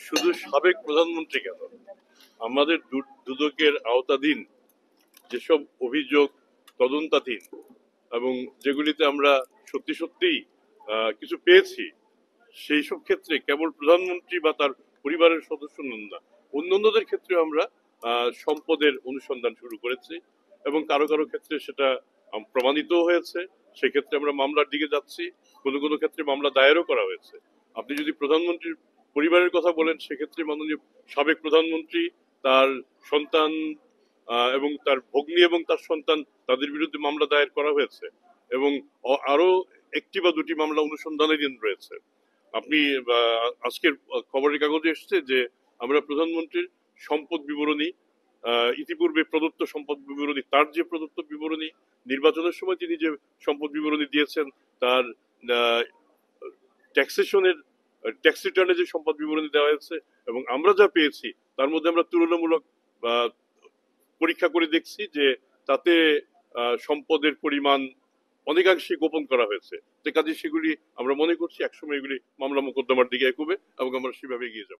শুধু সাবেক প্রধানমন্ত্রী কেন, আমাদের দুদকের আওতাধীন যেসব অভিযোগ তদন্তাধীন এবং যেগুলিতে আমরা সত্যি সত্যিই কিছু পেয়েছি, সেই সব ক্ষেত্রে কেবল প্রধানমন্ত্রী বা তার পরিবারের সদস্য নন না, অন্যান্যদের ক্ষেত্রে আমরা সম্পদের অনুসন্ধান শুরু করেছি এবং কারো কারো ক্ষেত্রে সেটা প্রমাণিত হয়েছে। সেক্ষেত্রে আমরা মামলার দিকে যাচ্ছি, কোনো কোনো ক্ষেত্রে মামলা দায়েরও করা হয়েছে। আপনি যদি প্রধানমন্ত্রীর পরিবারের কথা বলেন, সেক্ষেত্রে মাননীয় সাবেক প্রধানমন্ত্রী, তার সন্তান এবং তার ভগ্নী এবং তার সন্তান, তাদের বিরুদ্ধে মামলা দায়ের করা হয়েছে এবং আরো একটি বা দুটি মামলা অনুসন্ধানাধীন রয়েছে। আপনি আজকের খবরের কাগজে এসেছে যে আমরা প্রধানমন্ত্রীর সম্পদ বিবরণী, ইতিপূর্বে প্রদত্ত সম্পদ বিবরণী, তার যে প্রদত্ত বিবরণী, নির্বাচনের সময় তিনি যে সম্পদ বিবরণী দিয়েছেন, তার ট্যাক্সেশনের ট্যাক্স রিটার্নে যে সম্পদ বিবরণী দেওয়া হয়েছে এবং আমরা যা পেয়েছি, তার মধ্যে আমরা তুলনামূলক পরীক্ষা করে দেখছি যে তাতে সম্পদের পরিমাণ অনেকাংশে গোপন করা হয়েছে। কাজে সেগুলি আমরা মনে করছি একসময় এগুলি মামলা মোকদ্দমার দিকে এগোবে এবং আমরা সেভাবে এগিয়ে যাব।